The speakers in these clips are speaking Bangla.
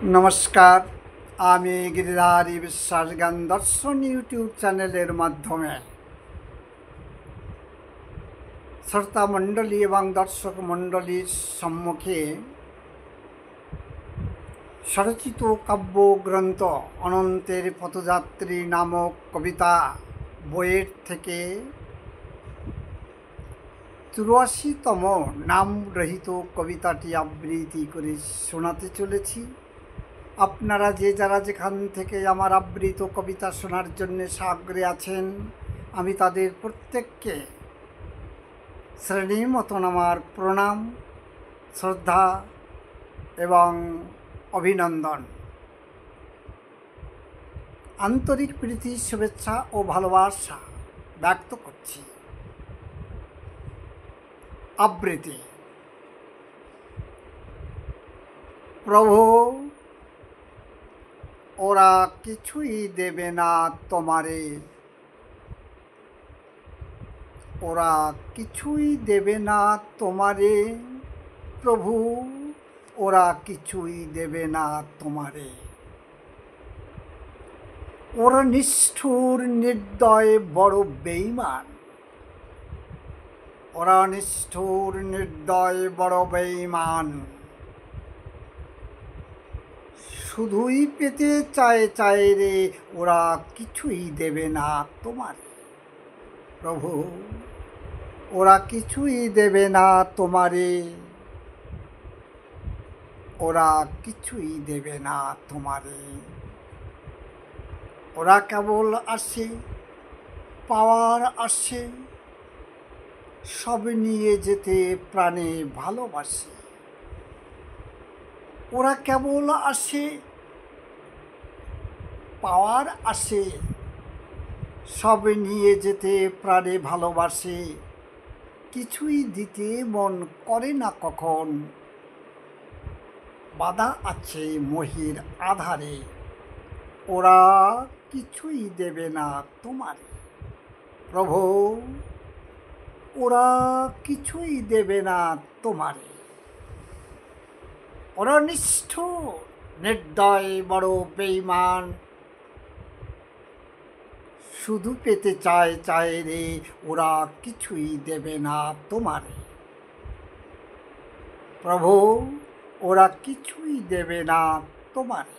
নমস্কার, আমি গিরিধারী বিশ্বাস জ্ঞান দর্শন ইউটিউব চ্যানেলের মাধ্যমে শ্রোতা মণ্ডলী এবং দর্শক মণ্ডলীর সম্মুখে স্বরচিত কাব্যগ্রন্থ অনন্তের পথযাত্রী নামক কবিতা বইয়ের থেকে ৮৪তম নামরহিত কবিতাটি আবৃত্তি করে শোনাতে চলেছি। আপনারা যারা যেখান থেকে আমার আবৃত কবিতা শোনার জন্য সাগ্রহে আছেন, আমি তাদের প্রত্যেককে শ্রেণীর মতন আমার প্রণাম, শ্রদ্ধা এবং অভিনন্দন, আন্তরিক প্রীতি, শুভেচ্ছা ও ভালোবাসা ব্যক্ত করছি। আবৃত্তি। প্রভু, ওরা কিছুই দেবে না তোমারে, ওরা কিছুই দেবে না তোমারে, প্রভু ওরা কিছুই দেবে না তোমারে। ওরা নিষ্ঠুর নির্দয় বড় বেঈমান, ওরা নিষ্ঠুর নির্দয় বড় বেঈমান। শুধুই পেতে চায় রে, ওরা কিছুই দেবে না তোমারে। প্রভু, ওরা কিছুই দেবে না তোমারে, ওরা কিছুই দেবে না তোমারে। ওরা কেবল আসে পাওয়ার আসে, সব নিয়ে যেতে প্রাণে ভালোবাসে। ওরা কেবল আসে পাওয়ার আসে, সব নিয়ে যেতে প্রাণে ভালোবাসে। কিছুই দিতে মন করে না কখন, বাধা আছে মোহের আধারে। ওরা কিছুই দেবে না তোমারে। প্রভু, ওরা কিছুই দেবে না তোমারে। ওরা নিষ্ঠুর নির্দয় বড় বেঈমান, শুধু পেতে চায় রে, ওরা কিছুই দেবে না তোমারে। প্রভু, ওরা কিছুই দেবে না তোমারে।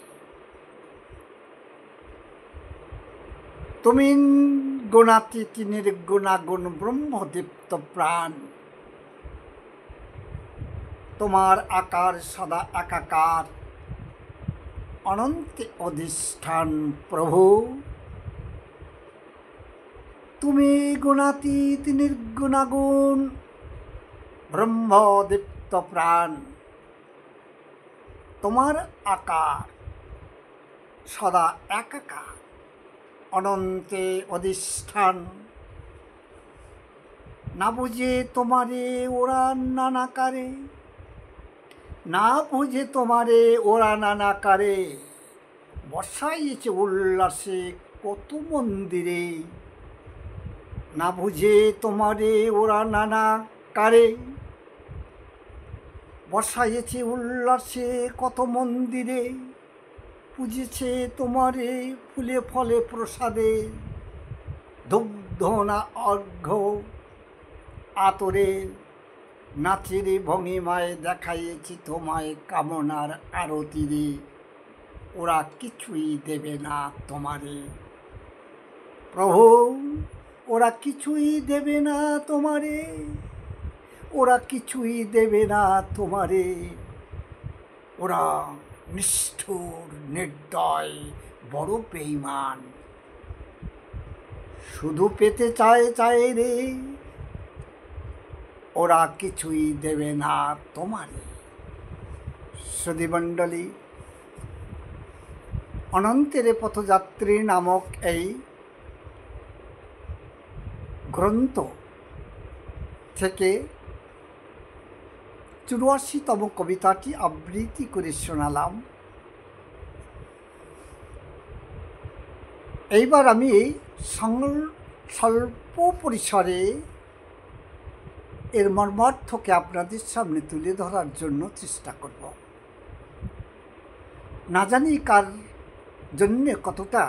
তুমি গুণাতীত নির্গুণাগুণ ব্রহ্মদীপ্ত প্রাণ, তোমার আকার সদা একাকার, অনন্তে অধিষ্ঠান। প্রভু, তুমি গুণাতীত নির্গুণাগুণ ব্রহ্মদীপ্ত প্রাণ, তোমার আকার সদা একাকার, অনন্তে অধিষ্ঠান। না বুঝে তোমারে ওরা নানাকারে, না বুঝে তোমারে ওরা নানাকারে। বসাইছে উল্লাসে কত মন্দিরে, না বুঝে তোমারে ওরা নানাকারে। বসাইছে উল্লাসে কত মন্দিরে, পুজেছে তোমারে ফুলে ফলে প্রসাদে। দুগ্ধ না অর্ঘ্য আতরে, নাচের ভঙ্গিমায় দেখাইছে তোমায় কামনার আরতিরে। ওরা কিছুই দেবে না তোমারে। প্রভু, ওরা কিছুই দেবে না তোমারে, ওরা কিছুই দেবে না তোমারে। ওরা নিষ্ঠুর নির্দয় বড় বেঈমান, শুধু পেতে চায় রে, ওরা কিছুই দেবে না তোমারে। সুধীমণ্ডলী, অনন্তের পথযাত্রী নামক এই গ্রন্থ থেকে ৮৪তম কবিতাটি আবৃত্তি করে শোনালাম। এইবার আমি স্বল্প পরিসরে এর মর্মার্থকে আপনাদের সামনে তুলে ধরার জন্য চেষ্টা করব। না জানি কার জন্যে কতটা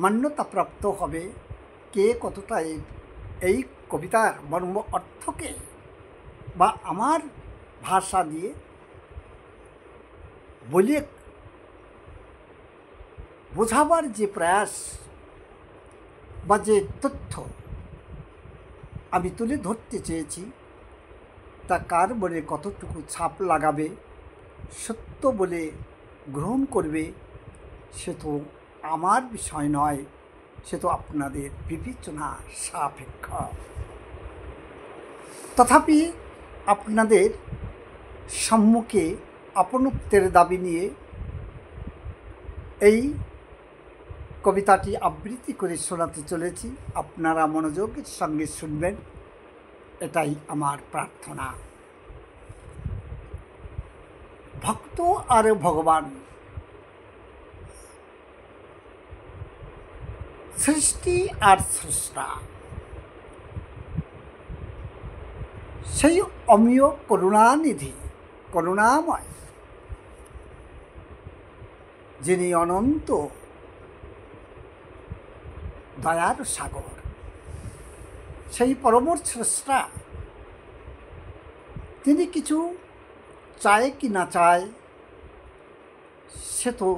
মান্যতাপ্রাপ্ত হবে, কে কতটা এই কবিতার মর্ম অর্থকে বা আমার ভাষা দিয়ে বলে বোঝাবার যে প্রয়াস বা যে তথ্য আমি তুলে ধরতে চেয়েছি, তা কার মনে কতটুকু ছাপ লাগাবে, সত্য বলে গ্রহণ করবে, সে তো আমার বিষয় নয়, সে তো আপনাদের বিবেচনা সাপেক্ষ। তথাপি আপনাদের সম্মুখে আপনত্বের দাবি নিয়ে এই কবিতাটি আবৃত্তি করে শোনাতে চলেছি। আপনারা মনোযোগের সঙ্গে শুনবেন, এটাই আমার প্রার্থনা। ভক্ত আর ভগবান, সৃষ্টি আর স্রষ্টা, সেই অমীয় করুণানিধি, করুণাময়, যিনি অনন্ত দয়ার সাগর, সেই পরম স্রষ্টা, তিনি কিছু চায় কি না চায় সে তো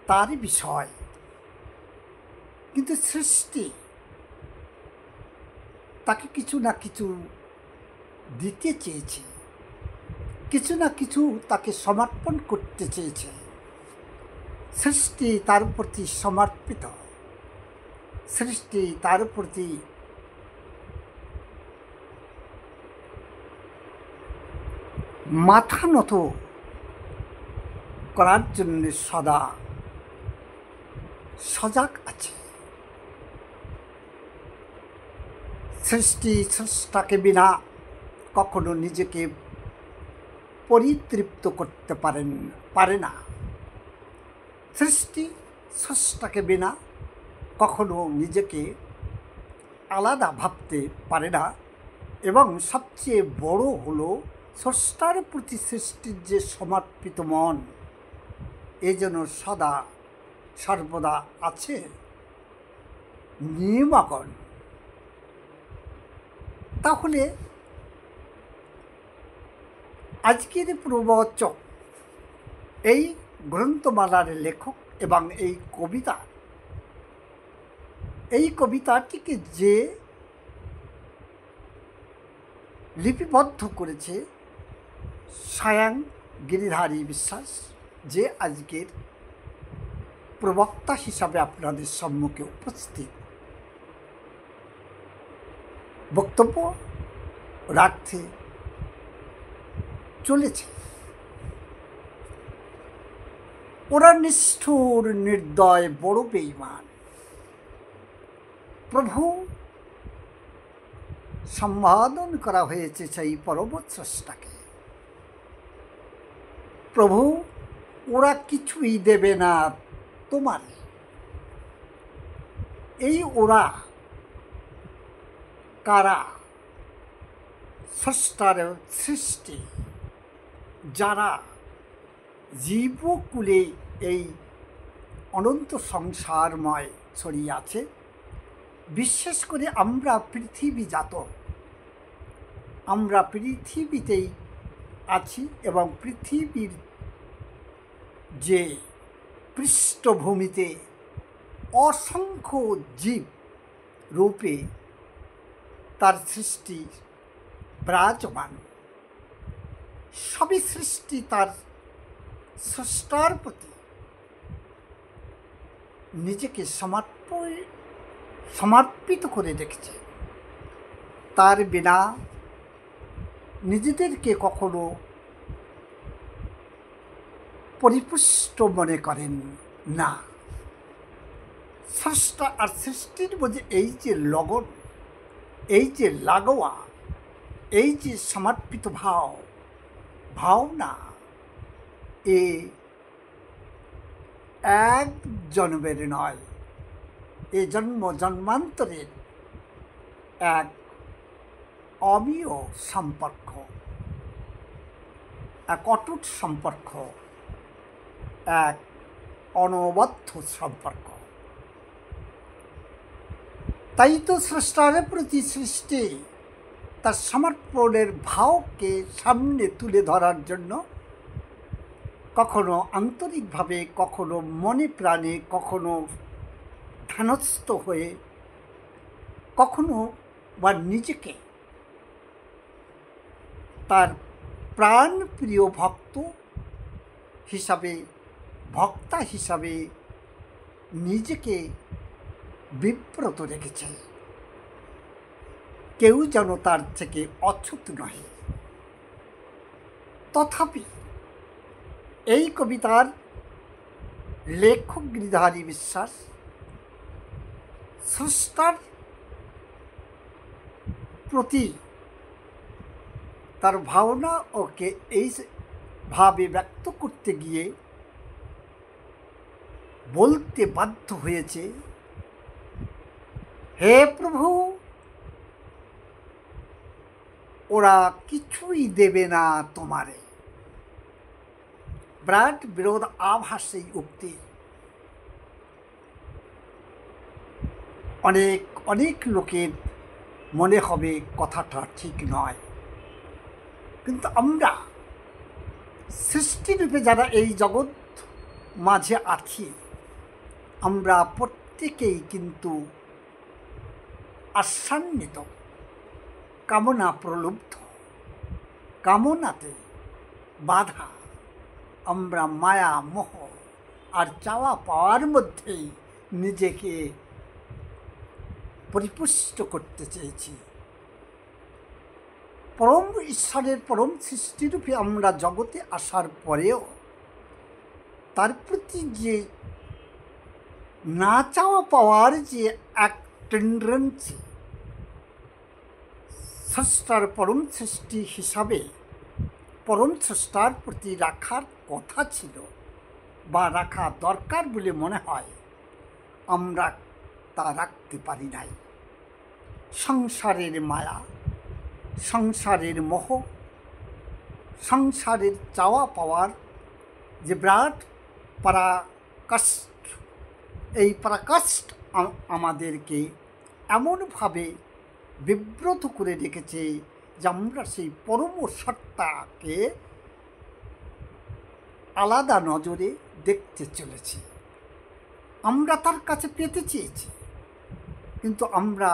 তারই বিষয়, কিন্তু সৃষ্টি তাকে কিছু না কিছু দিতে চেয়েছে, কিছু না কিছু তাকে সমর্পণ করতে চেয়েছে। সৃষ্টি তার প্রতি সমর্পিত, সৃষ্টি তার প্রতি মাথা নত করার জন্য সদা সজাগ আছে। সৃষ্টি স্রষ্টাকে বিনা কখনো নিজেকে পরিতৃপ্ত করতে পারে না। সৃষ্টি স্রষ্টাকে বিনা কখনো নিজেকে আলাদা ভাবতে পারে না। এবং সবচেয়ে বড় হলো স্রষ্টার প্রতি সৃষ্টির যে সমর্পিত মন, এ যেন সদা সর্বদা আছে নিয়মাগণ। তাহলে আজকের প্রবচক, এই গ্রন্থমালার লেখক এবং এই কবিতাটিকে যে লিপিবদ্ধ করেছে স্বয়ং গিরিধারী বিশ্বাস, যে আজকের প্রবক্তা হিসাবে আপনাদের সম্মুখে উপস্থিত বক্তব্য রাখতে চলেছে। ওরা নিষ্ঠুর, নির্দয়, বড় বেঈমান। প্রভু সম্বোধন করা হয়েছে সেই পরম স্রষ্টাকে। প্রভু, ওরা কিছুই দেবে না তোমার। এই ওরা কারা? স্রষ্টার সৃষ্টি, যারা জীবকুলে এই অনন্ত সংসারময় ছড়িয়ে আছে। বিশেষ করে আমরা পৃথিবীজাত, আমরা পৃথিবীতেই আছি এবং পৃথিবীর যে পৃষ্ঠভূমিতে অসংখ্য জীব রূপে তার সৃষ্টি বিরাজমান, সবই সৃষ্টি তার স্রষ্টার প্রতি নিজেকে সমর্পিত করে রেখেছে। তার বিনা নিজেদেরকে কখনো পরিপুষ্ট মনে করেন না। স্রষ্টা আর সৃষ্টির মধ্যে এই যে লগন, এই যে লাগোয়া, এই যে সমর্পিত ভাবনা, এ এক জন্মের নয়, এ জন্মান্তরের এক অমীয় সম্পর্ক। এক অটুট সম্পর্ক, এক অনবদ্য সম্পর্ক। তাই তো স্রষ্টার প্রতি সৃষ্টি তার সমর্পণের ভাবকে সামনে তুলে ধরার জন্য কখনো আন্তরিকভাবে, কখনো মনে প্রাণে, কখনো ধ্যানস্থ হয়ে, কখনো বা নিজেকে তার প্রাণপ্রিয় ভক্ত হিসাবে, ভক্তা হিসাবে নিজেকে বিব্রত রেখেছে। কেউ যেন তার থেকে অচ্যুত নহে। তথাপি এই কবিতার লেখক গিরিধারী বিশ্বাস স্রষ্টার প্রতি তার ভাবনা ওকে এই ভাবে ব্যক্ত করতে গিয়ে বলতে বাধ্য হয়েছে, হে প্রভু, ওরা কিছুই দেবে না তোমারে। বিরাট বিরোধ আভাস এই উক্তি। অনেক অনেক লোকের মনে হবে কথাটা ঠিক নয়, কিন্তু আমরা সৃষ্টিরূপে যারা এই জগৎ মাঝে আছি, আমরা প্রত্যেকেই কিন্তু আশান্বিত, কামনা প্রলুব্ধ, কামনাতে বাধা। আমরা মায়া, মোহ আর চাওয়া পাওয়ার মধ্যেই নিজেকে পরিপুষ্ট করতে চেয়েছি। পরম ঈশ্বরের পরম সৃষ্টিরূপে আমরা জগতে আসার পরেও তার প্রতি যে না চাওয়া পাওয়ার যে এক টেন্ডেন্সি, স্রষ্টার পরম সৃষ্টি হিসাবে পরম স্রষ্টার প্রতি রাখার কথা ছিল বা রাখা দরকার বলে মনে হয়, আমরা তা রাখতে পারি নাই। সংসারের মায়া, সংসারের মোহ, সংসারের চাওয়া পাওয়ার যে বিরাট পরাকাষ্ঠ, এই পরাকাষ্ঠ আমাদেরকে এমনভাবে বিব্রত করে রেখেছে যে আমরা সেই পরম সত্তাকে আলাদা নজরে দেখতে চলেছি। আমরা তার কাছে পেতে চেয়েছি, কিন্তু আমরা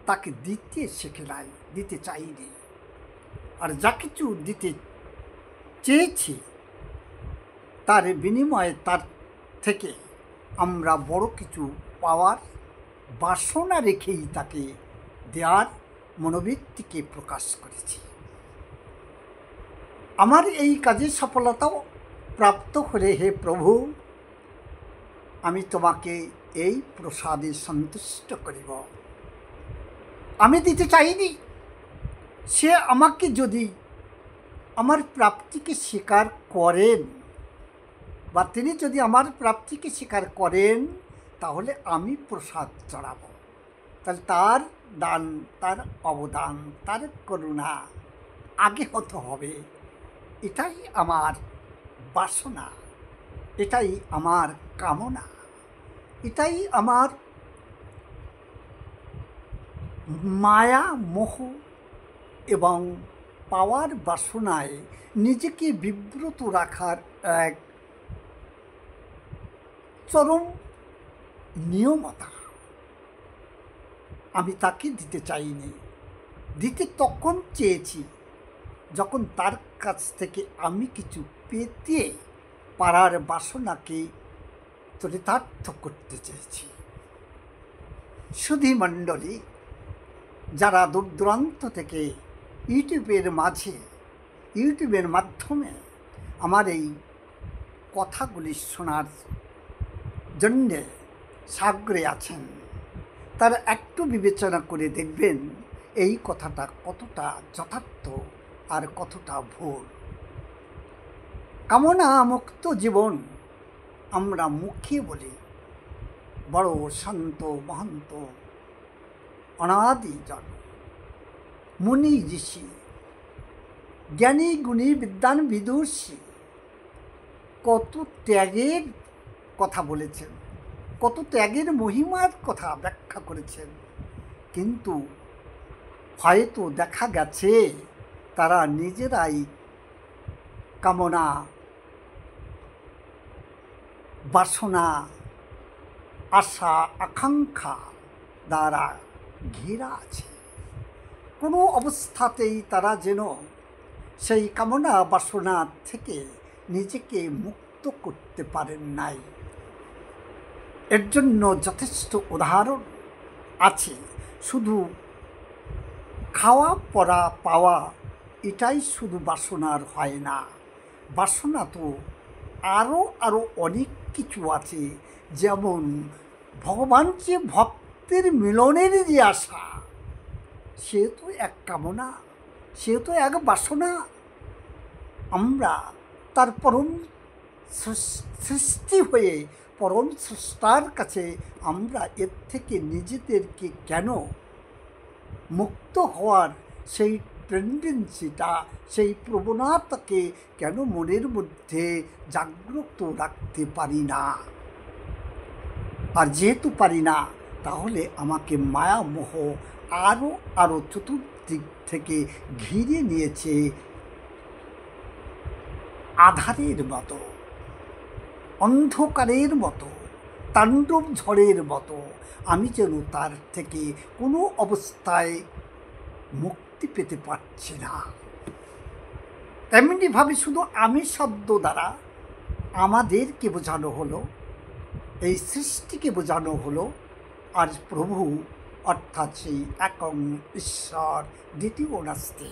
তাকে দিতে শিখে নাই, দিতে চাইনি। আর যা কিছু দিতে চেয়েছি তার বিনিময়ে তার থেকে আমরা বড় কিছু পাওয়ার বাসনা রেখেই তাকে দেওয়ার মনোবৃত্তিকে প্রকাশ করেছি। আমার এই কাজে সফলতাও প্রাপ্ত হলে, হে প্রভু, আমি তোমাকে এই প্রসাদে সন্তুষ্ট করিব। আমি দিতে চাইনি। সে আমাকে যদি আমার প্রাপ্তিকে স্বীকার করেন, বা তিনি যদি আমার প্রাপ্তিকে স্বীকার করেন, তাহলে আমি প্রসাদ চড়াব। তাহলে তার দান, তার অবদান, তার করুণা আগে হতে হবে। এটাই আমার বাসনা, এটাই আমার কামনা, এটাই আমার মায়া, মোহ এবং পাওয়ার বাসনায় নিজেকে বিব্রত রাখার এক চরম নিয়মতা। আমি তাকে দিতে চাইনি। দিতে তখন চেয়েছি যখন তার কাছ থেকে আমি কিছু পেতে পারার বাসনাকে চরিতার্থ করতে চেয়েছি। সুধী মণ্ডলী, যারা দূর দূরান্ত থেকে ইউটিউবের মাধ্যমে আমার এই কথাগুলি শোনার জন্যে সাগ্রহে আছেন, তারা একটু বিবেচনা করে দেখবেন এই কথাটা কতটা যথার্থ আর কতটা ভুল। কামনা মুক্ত জীবন আমরা মুখে বলি, বড় শান্ত মহন্ত অনাদি জন মুনি ঋষি জ্ঞানী গুণী বিদ্বান বিদুষী কত ত্যাগের কথা বলেছেন, কত ত্যাগের মহিমার কথা ব্যাখ্যা করেছেন, কিন্তু হয়তো দেখা গেছে তারা নিজেরাই কামনা বাসনা আশা আকাঙ্ক্ষা দ্বারা ঘেরা আছে। কোনো অবস্থাতেই তারা যেন সেই কামনা বাসনা থেকে নিজেকে মুক্ত করতে পারেন নাই। এর জন্য যথেষ্ট উদাহরণ আছে। শুধু খাওয়া পরা পাওয়া এটাই শুধু বাসনার হয় না, বাসনা তো আরও অনেক কিছু আছে। যেমন ভগবান যে ভক্তের মিলনের যে আশা, সে তো এক কামনা, সে তো এক বাসনা। আমরা তার পরম সৃষ্টি হয়ে পরম স্রষ্টার কাছে আমরা এর থেকে নিজেদেরকে কেন মুক্ত হওয়ার সেই টেন্ডেন্সিটা, সেই প্রবণতাকে কেন মনের মধ্যে জাগ্রত রাখতে পারি না? আর যেহেতু পারি না, তাহলে আমাকে মায়ামোহ আরও চতুর্দিক থেকে ঘিরে নিয়েছে আধারের মতো, অন্ধকারের মতো, তাণ্ডব ঝড়ের মতো। আমি যেন তার থেকে কোনো অবস্থায় মুক্তি পেতে পারছি না। তেমনিভাবে শুধু আমি শব্দ দ্বারা আমাদেরকে বোঝানো হলো, এই সৃষ্টিকে বোঝানো হলো, আর প্রভু অর্থাৎ সেই একং ঈশ্বর দ্বিতীয় নাস্তি।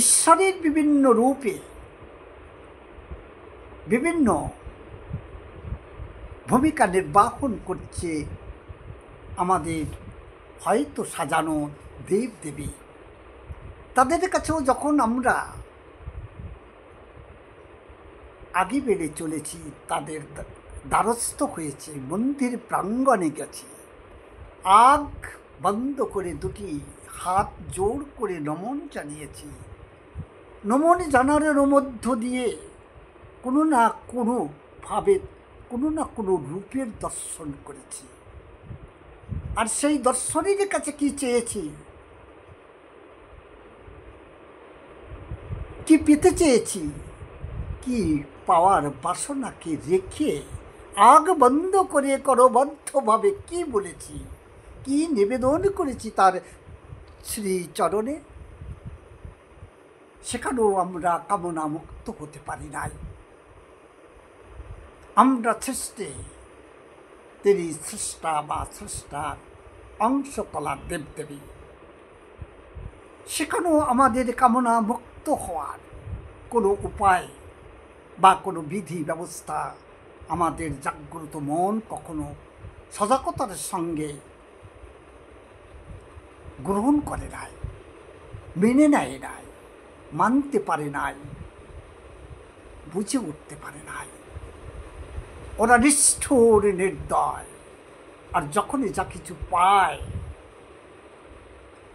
ঈশ্বরের বিভিন্ন রূপে বিভিন্ন ভূমিকা নির্বাহন করছে আমাদের হয়তো সাজানো দেবদেবী। তাদের কাছেও যখন আমরা আগে বেড়ে চলেছি, তাদের দ্বারস্থ হয়েছে, মন্দির প্রাঙ্গণে গেছি, আগ বন্ধ করে দুটি হাত জোড় করে নমন জানিয়েছি। নমন জানানোর মধ্য দিয়ে কোনো না কোনোভাবে কোনো না কোনো রূপের দর্শন করেছি। আর সেই দর্শনের কাছে কি চেয়েছি, কি পেতে চেয়েছি, কি পাওয়ার বাসনাকে রেখে আগ বন্ধ করে করবদ্ধভাবে কি বলেছি, কি নিবেদন করেছি তার শ্রীচরণে, সেখানেও আমরা কামনা মুক্ত হতে পারি নাই। আমরা সৃষ্টি, তিনি স্রষ্টা বা স্রষ্টার অংশকলার দেবদেবী, সেখানেও আমাদের কামনা মুক্ত হওয়ার কোনো উপায় বা কোনো বিধি ব্যবস্থা আমাদের জাগ্রত মন কখনো সজাগতার সঙ্গে গ্রহণ করে নাই, মেনে নেয় নাই, মানতে পারে নাই, বুঝে উঠতে পারে নাই। ওরা নিষ্ঠুর নির্দয়। আর যখনই যা কিছু পায়,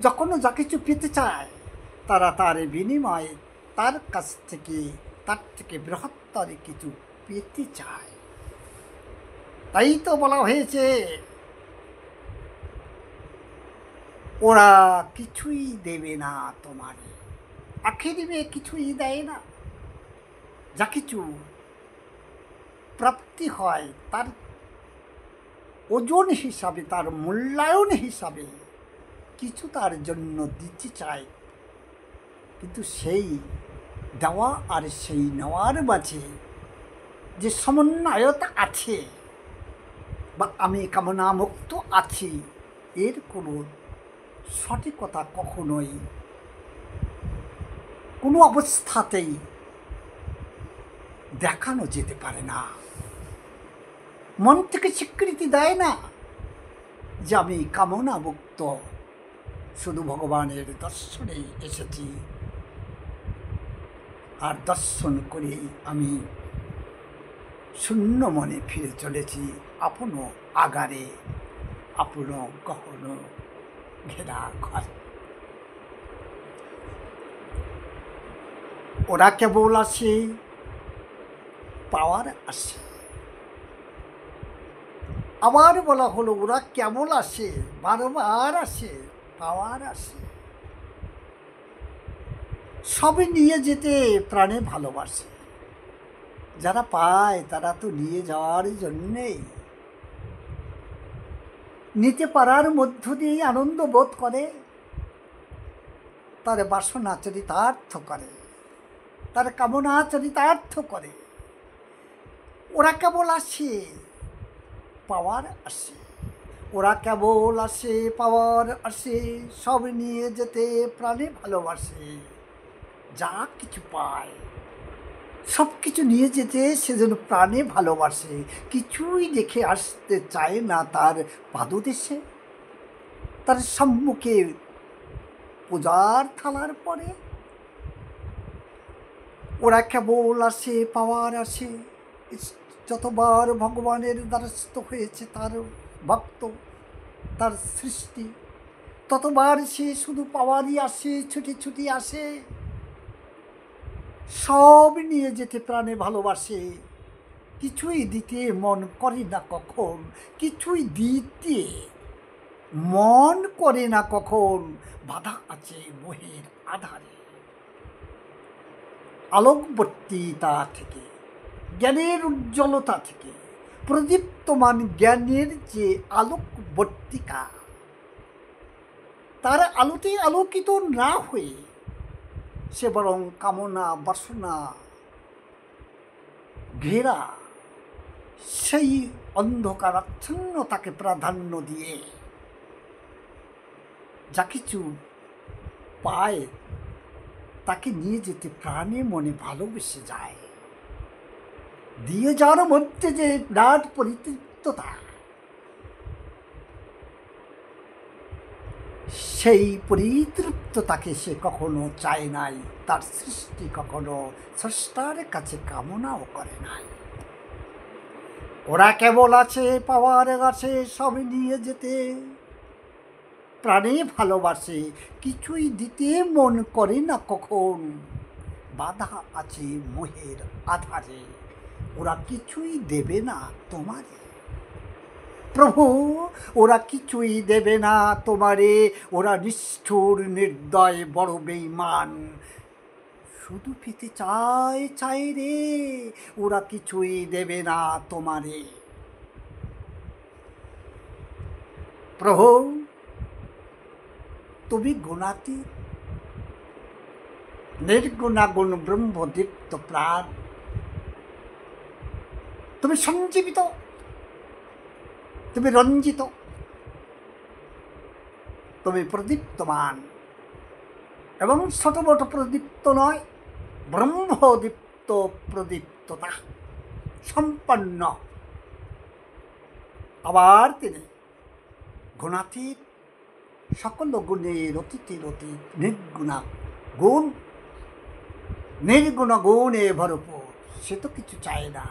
যখনও যা কিছু পেতে চায়, তারা তার বিনিময়ে তার কাছ থেকে, তার থেকে বৃহত্তর কিছু পেতে চায়। তাই তো বলা হয়েছে, ওরা কিছুই দেবে না তোমারে। আখেরিবে কিছুই দেয় না। যা কিছু প্রাপ্তি হয় তার ওজন হিসাবে, তার মূল্যায়ন হিসাবে কিছু তার জন্য দিতে চায়, কিন্তু সেই দেওয়া আর সেই নেওয়ার মাঝে যে সমন্বয়তা আছে বা আমি কামনা মুক্ত আছি, এর কোনো সঠিকতা কখনোই কোনো অবস্থাতেই দেখানো যেতে পারে না। মন থেকে স্বীকৃতি দেয় না যে আমি কামনা মুক্ত, শুধু ভগবানের দর্শনেই এসেছি, আর দর্শন করেই আমি শূন্য মনে ফিরে চলেছি আপন আগারে, আপন গহন ঘেরা ঘর। ওরা কেবল আসে পাওয়ার আসে। আবার বলা হলো ওরা কেবল আসে, বারবার আসে, পাওয়ার আসে। সবই নিয়ে যেতে প্রাণে ভালোবাসে। যারা পায় তারা তো নিয়ে যাওয়ার জন্যেই, নিতে পারার মধ্য দিয়ে আনন্দ বোধ করে, তার বাসনা চরিতার্থ করে, তার কামনা চরিতার্থ করে। ওরা কেবল আসে পাওয়ার আসে, ওরা কেবল আসে পাওয়ার আসে, সব নিয়ে যেতে প্রাণে ভালোবাসে। যা কিছু পায় সব কিছু নিয়ে যেতে সেজন্য প্রাণে ভালোবাসে। কিছুই দেখে আসতে চায় না তার পাদদেশে, তার সম্মুখে পূজার থালার পরে। ওরা কেবল আসে পাওয়ার আসে। যতবার ভগবানের দ্বারস্থ হয়েছে তার ভক্ত, তার সৃষ্টি, ততবার সে শুধু পাওয়ারই আসে, ছুটি ছুটি আসে। সব নিয়ে যেতে প্রাণে ভালোবাসে। কিছুই দিতে মন করে না কখন, কিছুই দিতে মন করে না কখন। বাধা আছে মোহের আধারে। আলোকবর্তিতা থেকে, জ্ঞানের উজ্জ্বলতা থেকে, প্রদীপ্তমান জ্ঞানের যে আলোকবর্তিকা, তার আলোতে আলোকিত না হয়ে সে বরং কামনা বাসনা ঘেরা সেই অন্ধকারাচ্ছন্নতাকে প্রাধান্য দিয়ে যা কিছু পায় তাকে নিয়ে যেতে প্রাণে মনে ভালোবেসে যায়। দিয়ে যাওয়ার মধ্যে যে বিরাট পরিতৃপ্ততা, সেই পরিতৃপ্ততাকে সে কখনো চায় নাই। তার সৃষ্টি কখনো স্রষ্টার কাছে কামনাও করে নাই। ওরা কেবল আছে পাওয়ার আছে, সব নিয়ে যেতে প্রাণে ভালোবাসে। কিছুই দিতে মন করে না কখন। বাধা আছে মোহের আধারে। ওরা কিছুই দেবে না তোমারে প্রভু, ওরা কিছুই দেবে না তোমারে। ওরা নিষ্ঠুর নির্দয় বড় বেঈমান। শুধু পেতে চায় চায় রে, ওরা কিছুই দেবে না তোমারে। প্রভু তুমি গুণাতীত, নির্গুণাগুণ ব্রহ্মদীপ্ত প্রাণ। তুমি সঞ্জীবিত, তুমি রঞ্জিত, তুমি প্রদীপ্তমান এবং ছোট বড় প্রদীপ্ত নয়, ব্রহ্মদীপ্ত প্রদীপ্ততা সম্পন্ন। আবার তিনি গুণাতীত, সকল গুণের অতীতের অতীত, নির্গুণা গুণ, নির্গুণ গুণে ভরপুর। সে তো কিছু চায় না,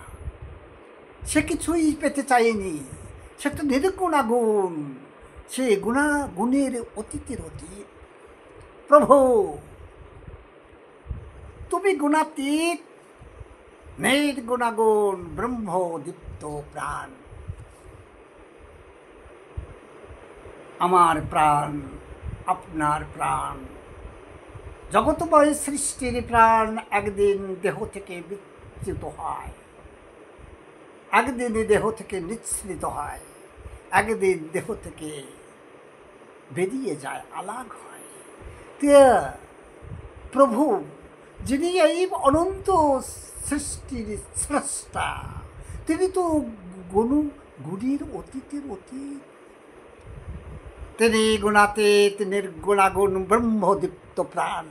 সে কিছুই পেতে চায়নি। সে তো নির্গুণা গুণ, সে গুণের অতীতের অতীত। প্রভু তুমি গুণাতীত, নির্গুণাগুণ ব্রহ্মদীপ্ত প্রাণ। আমার প্রাণ আপনার প্রাণ, জগৎময় সৃষ্টির প্রাণ একদিন দেহ থেকে বিচ্যুত হয়, একদিন দেহ থেকে নিঃসৃত হয়, একদিন দেহ থেকে বেরিয়ে যায়, আলাগ হয়। প্রভু যিনি এই অনন্ত সৃষ্টির স্রষ্টা, তিনি তো গুণের অতীতের অতীত। তিনি গুণাতীত, নির্গুণাগুণ ব্রহ্মদীপ্ত প্রাণ।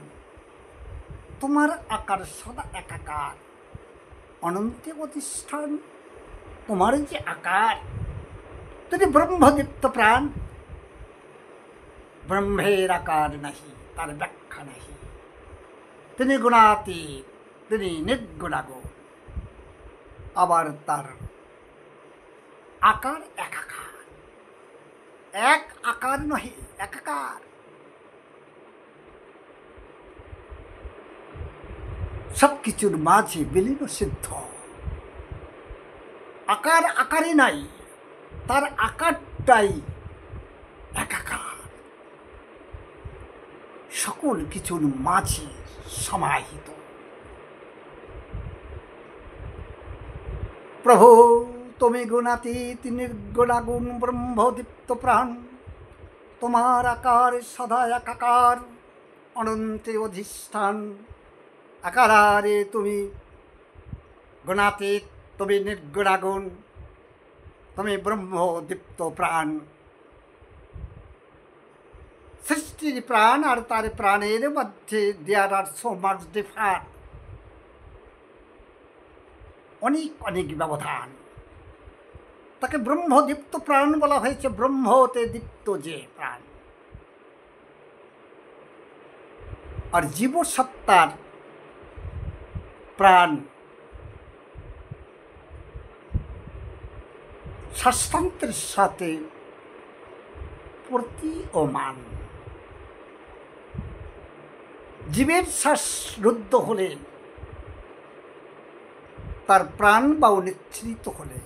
তোমার আকার সদা একাকার, অনন্তে অধিষ্ঠান। তোমার যে আকার, তিনি ব্রহ্মদীপ্ত প্রাণ। ব্রহ্মের আকার নাহি, তার ব্যাখ্যা নাহি। তিনি গুণাতীত, তিনি নির্গুণাগুণ। আবার তার আকার একাকার, এক আকার নহে, একাকার। সব কিছুর মাঝে বিলীন সিদ্ধ, আকার আকারে নাই, তার আকারটাই একাকার, সকল কিছুর মাঝে সমাহিত। প্রভু তুমি গুণাতীত নির্গুণাগুণ ব্রহ্মদীপ্ত প্রাণ, তোমার আকার সদা একাকার, অনন্তে অধিষ্ঠান। আকারে তুমি গুণাতীত, তুমি নির্গুণাগুণ, তুমি ব্রহ্মদীপ্ত প্রাণ। সৃষ্টির প্রাণ আর তার প্রাণের মধ্যে দেয়ার আর সো মাচ ডিফার, অনেক অনেক ব্যবধান। তাকে ব্রহ্মদীপ্ত প্রাণ বলা হয়েছে, ব্রহ্মতে দীপ্ত যে প্রাণ। আর জীবসত্তার প্রাণ শ্বাসতন্ত্রের সাথে প্রতীয়মান। জীবের শ্বাস রুদ্ধ হলে, তার প্রাণ বা নিচ্ছ্রিত হলে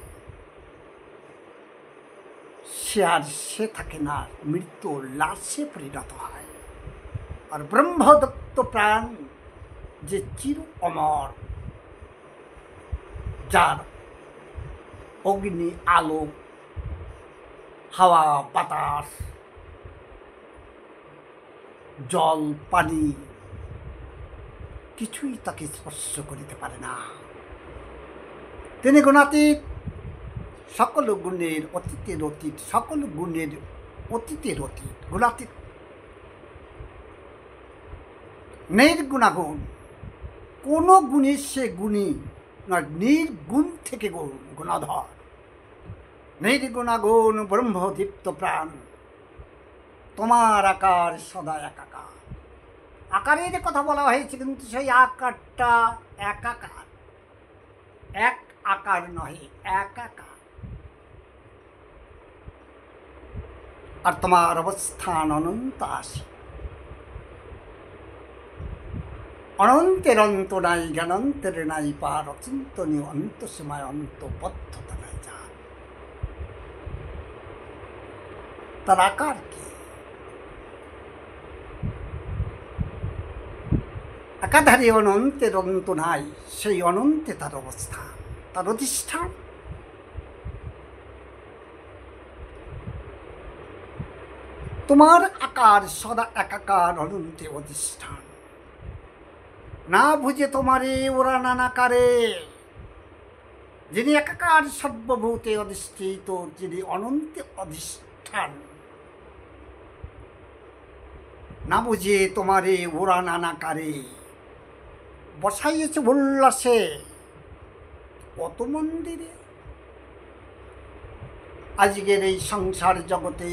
সে আর সে থাকে না, মৃত্যু লাশে পরিণত হয়। আর ব্রহ্মদত্ত প্রাণ যে চির অমর, যার অগ্নি আলো হাওয়া বাতাস জল পানি কিছুই তাকে স্পর্শ করিতে পারে না। তিনি গুণাতীত, সকল গুণের অতীতের অতীত, সকল গুণের অতীতের অতীত, গুণাতীত, নির্গুণাগুণ। কোন গুণে সে গুণী নয়, নির্গুণ থেকে গুণাধর। নির্গুণাগুণ ব্রহ্মদীপ্ত প্রাণ, তোমার আকার সদা একাকার। আকারের কথা বলা হয়েছে, কিন্তু সেই আকারটা একাকার, এক আকার নয়, একাকার। আর তোমার অবস্থান অনন্ত আসে, অনন্তের অন্ত নাই, জ্ঞানন্তের নাই পার, অচিন্তনীয় অন্ত সীমায় অন্তবদ্ধতা নাই যার। তার আকার কি? একাধারে অনন্তের অন্ত নাই, সেই অনন্তে তার অবস্থান, তার অধিষ্ঠান। তোমার আকার সদা একাকার, অনন্তে অধিষ্ঠান। না বুঝে তোমারে ওরা নানাকারে, যিনি একাকার সর্বভূতে অধিষ্ঠিত, যিনি অনন্তে অধিষ্ঠান। না বুঝে তোমারে ওরা নানাকারে বসাইয়েছে উল্লাসে কত মন্দিরে। আজকের এই সংসার জগতে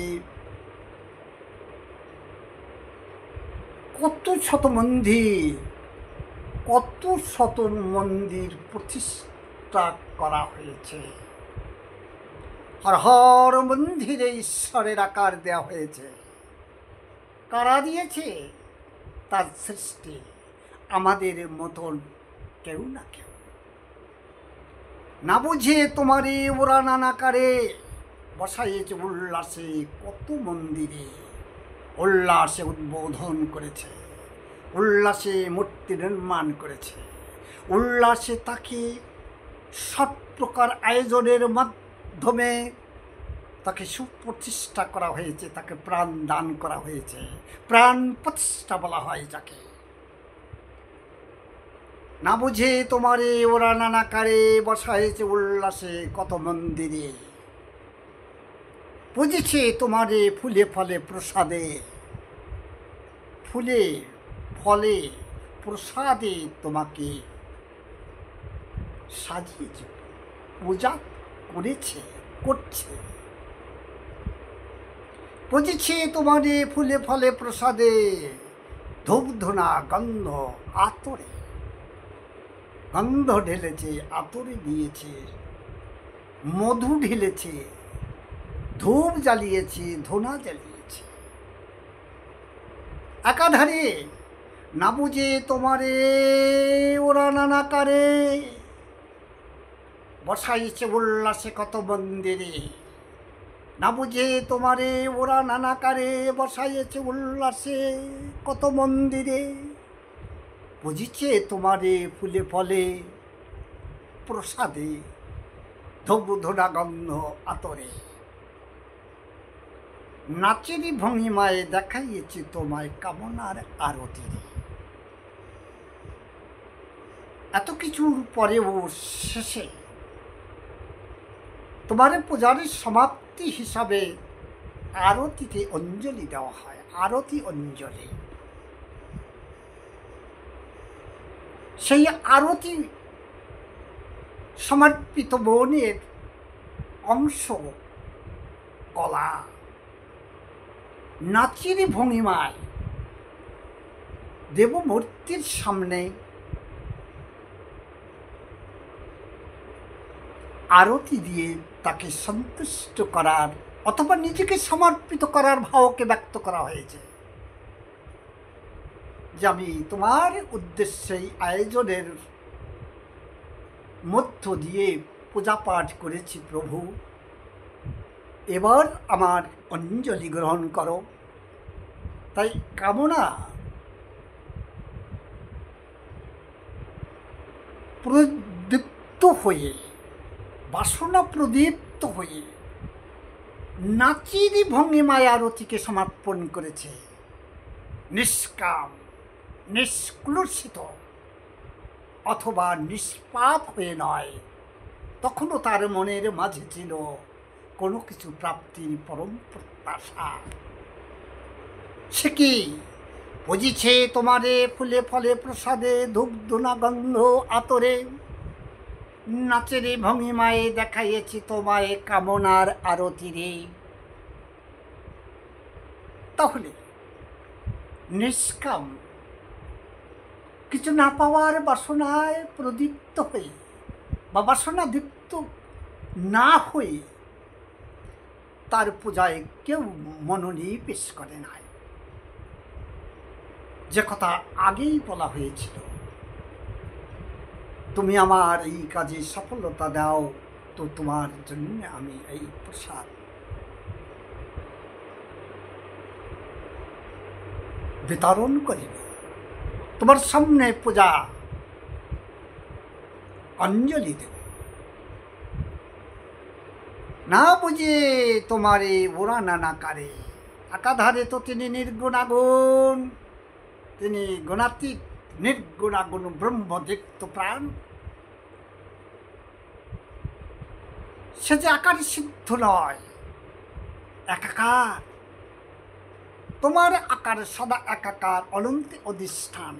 কত শত মন্দির, কত শত মন্দির প্রতিষ্ঠা করা হয়েছে। হর হর মন্দিরে ঈশ্বরের আকার দেওয়া হয়েছে। কারা দিয়েছে? তার সৃষ্টি, আমাদের মতন কেউ না কেউ। না বুঝে তোমারে ওরা নানাকারে বসাইয়েছে উল্লাসে কত মন্দিরে। উল্লাসে উদ্বোধন করেছে, উল্লাসে মূর্তি নির্মাণ করেছে, উল্লাসে তাকে সব প্রকার আয়োজনের মাধ্যমে তাকে সুপ্রতিষ্ঠা করা হয়েছে, তাকে প্রাণ দান করা হয়েছে। প্রাণ প্রতিষ্ঠা বলা হয় যাকে। না বুঝে তোমারে ওরা নানাকারে বসাইছে উল্লাসে কত মন্দিরে। বুঝেছে তোমারে ফুলে ফলে প্রসাদে, ফুলে ফলে প্রসাদে তোমাকে সাজিয়েছে, পূজা করেছে, করছে। বুঝেছে তোমারে ফুলে ফলে প্রসাদে, ধূপধুনা গন্ধ আতরে, গন্ধ ঢেলেছে, আতরে দিয়েছে, মধু ঢেলেছে, ধূপ জ্বালিয়েছে, ধুনা জ্বালিয়েছে। একাধারে না বুঝে তোমারে ওরা নানাকারে বসাইছে উল্লাসে কত মন্দিরে। না বুঝে তোমারে ওরা নানাকারে বসাইছে উল্লাসে কত মন্দিরে। বুঝিছে তোমারে ফুলে ফলে প্রসাদে ধূপধুনা গন্ধ আতরে। নাচেরই ভঙ্গিমায় দেখাইয়েছি তোমায় কামনার আরতি। এত কিছুর পরেও শেষে তোমার পূজারের সমাপ্তি হিসাবে আরতিতে অঞ্জলি দেওয়া হয়, আরতি অঞ্জলি। সেই আরতি সমর্পিত মনের অংশ কলা নাচের ভঙ্গিমায় দেবমূর্তির সামনে আরতি দিয়ে তাকে সন্তুষ্ট করার অথবা নিজেকে সমর্পিত করার ভাবকে ব্যক্ত করা হয়েছে যে আমি তোমার উদ্দেশ্যে আয়োজনের মধ্য দিয়ে পূজা পাঠ করেছি প্রভু, এবার আমার অঞ্জলি গ্রহণ করো। তাই কামনা প্রদীপ্ত হয়ে, বাসনা প্রদীপ্ত হয়ে নাচেরই ভঙ্গিমায় আরতিকে সমর্পণ করেছে, নিষ্কাম, নিষ্কলুষিত অথবা নিষ্পাপ হয়ে নয়। তখনও তার মনের মাঝে ছিল কোনো কিছু প্রাপ্তির পরম প্রত্যাশা। সে কি বুঝিছে তোমারে ফুলে ফলে প্রসাদে ধূপধুনা গন্ধ আতরে। নাচের ভঙ্গিমায় দেখাইয়েছি তোমায় কামনার আরতি রে। তাহলে নিষ্কাম, কিছু না পাওয়ার বাসনায় প্রদীপ্ত হয়ে বা বাসনা দীপ্ত না হয়ে তার পূজায় কেউ মনোনিবেশ করে নাই। যে কথা আগেই বলা হয়েছিল, তুমি আমার এই কাজে সফলতা দাও তো তোমার জন্য আমি এই প্রসাদ বিতরণ করিব, তোমার সামনে পূজা অঞ্জলি দেব। না বুঝে তোমারে ওরা নানাকারে, একাধারে তো তিনি নির্গুণাগুণ, তিনি গুণাতীত, নির্গুণাগুণ ব্রহ্মদীপ্ত প্রাণ। সে যে আকার সিদ্ধ নয়, একাকার। তোমার আকার সদা একাকার, অনন্তে অধিষ্ঠান।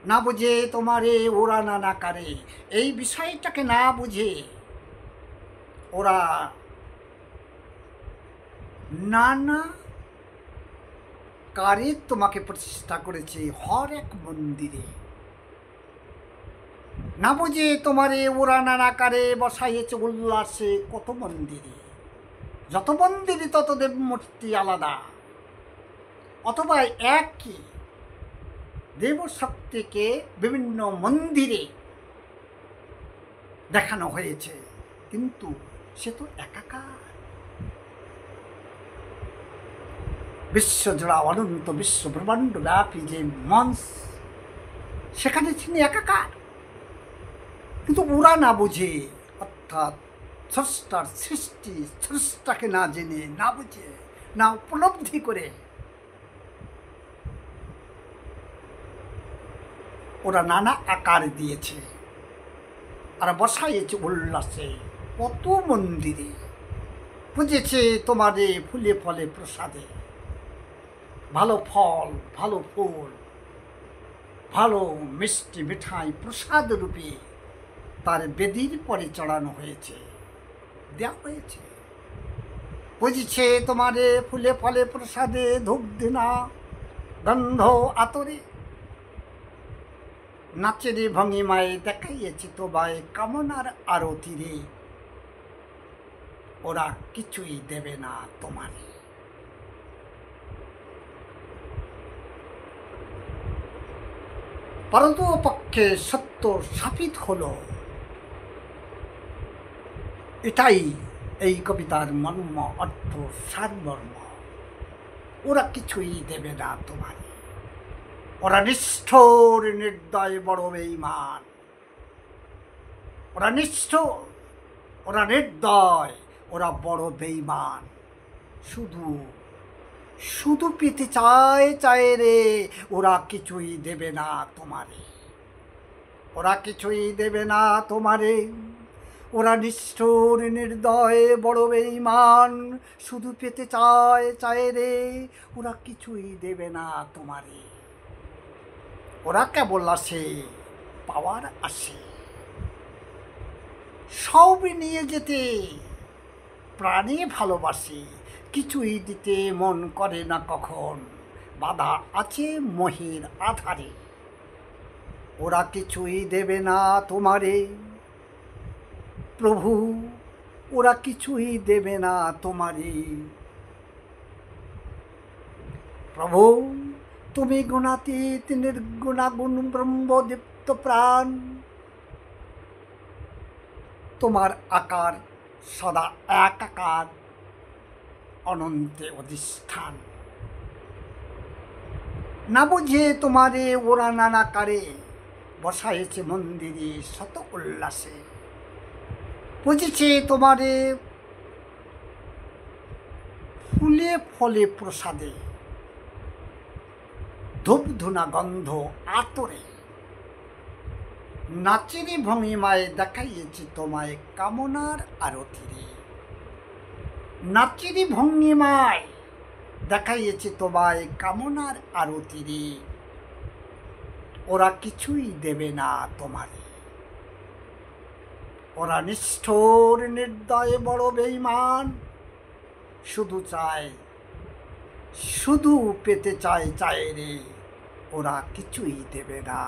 না বুঝে তোমারে ওরা নানাকারে, এই বিষয়টাকে না বুঝে ওরা নানা কারে তোমাকে প্রতিষ্ঠা করেছে হর এক মন্দিরে। না বুঝে তোমারে ওরা নানাকারে বসাইয়েছে উল্লাসে কত মন্দিরে। যত মন্দিরে তত দেবমূর্তি আলাদা, অথবা একই দেবশক্তিকে বিভিন্ন মন্দিরে দেখানো হয়েছে, কিন্তু সে তো একাকার। বিশ্বজোড়া অনন্ত বিশ্ব ব্রহ্মাণ্ড ব্যাপী যে মঞ্চ, সেখানে তিনি একাকার। কিন্তু ওরা না বুঝে, অর্থাৎ স্রষ্টার সৃষ্টি স্রষ্টাকে না জেনে, না বুঝে, না উপলব্ধি করে ওরা নানা আকার দিয়েছে আর বসাইয়েছে উল্লাসে কত মন্দিরে। বুঝেছে তোমারে ফুলে ফলে প্রসাদে, ভালো ফল, ভালো ফুল, ভালো মিষ্টি মিঠাই প্রসাদ রূপে তার বেদির পরে চড়ানো হয়েছে, দেওয়া হয়েছে। বুঝেছে তোমারে ফুলে ফলে প্রসাদে ধূপধুনা গন্ধ আতরে। নাচের ভঙ্গিমায় দেখাইয়েছি তোমায় কামনার আরতি রে। ওরা কিছুই দেবে না তোমারে। পারতপক্ষে সত্য সাপিত হলো। এটাই এই কবিতার মর্ম, অর্থ, সারমর্ম। ওরা কিছুই দেবে না তোমার, ওরা নিষ্ঠুর, নির্দয়, বড় বেঈমান। ওরা নিষ্ঠুর, ওরা নির্দয়, ওরা বড় বেঈমান। শুধু শুধু পেতে চায় রে, ওরা কিছুই দেবে না তোমারে, ওরা কিছুই দেবে না তোমারে। ওরা নিষ্ঠুর, নির্দয়, বড় বেঈমান। শুধু পেতে চায় রে, ওরা কিছুই দেবে না তোমারে। ওরা কেবল আসে পাওয়ার আসে, সব নিয়ে যেতে প্রাণে ভালোবাসে। কিছুই দিতে মন করে না কখন, বাধা আছে মোহের আধারে। ওরা কিছুই দেবে না তোমারে প্রভু, ওরা কিছুই দেবে না তোমারে প্রভু। তুমি গুণাতীত, নির্গুণাগুণ, ব্রহ্মদীপ্ত প্রাণ। তোমার আকার সদা এক আকার, অনন্তে অধিষ্ঠান। না বুঝে তোমারে ওরা নানাকারে বসাইছে মন্দিরে শত উল্লাসে। বুঝেছে তোমারে ফুলে ফলে প্রসাদে, ধূপধুনা গন্ধ আতরে। নাচেরই ভঙ্গিমায় দেখাইয়েছি তোমায় কামনার আরতিরে। নাচেরই ভঙ্গিমায় দেখাইয়েছি তোমায় কামনার আরতিরে। ওরা কিছুই দেবে না তোমারে, ওরা নিষ্ঠুর, নির্দয়, বড় বেঈমান। শুধু চায়, শুধু পেতে চায় রে, ওরা কিছুই দেবে না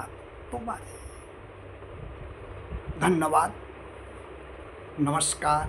তোমারে। ধন্যবাদ, নমস্কার।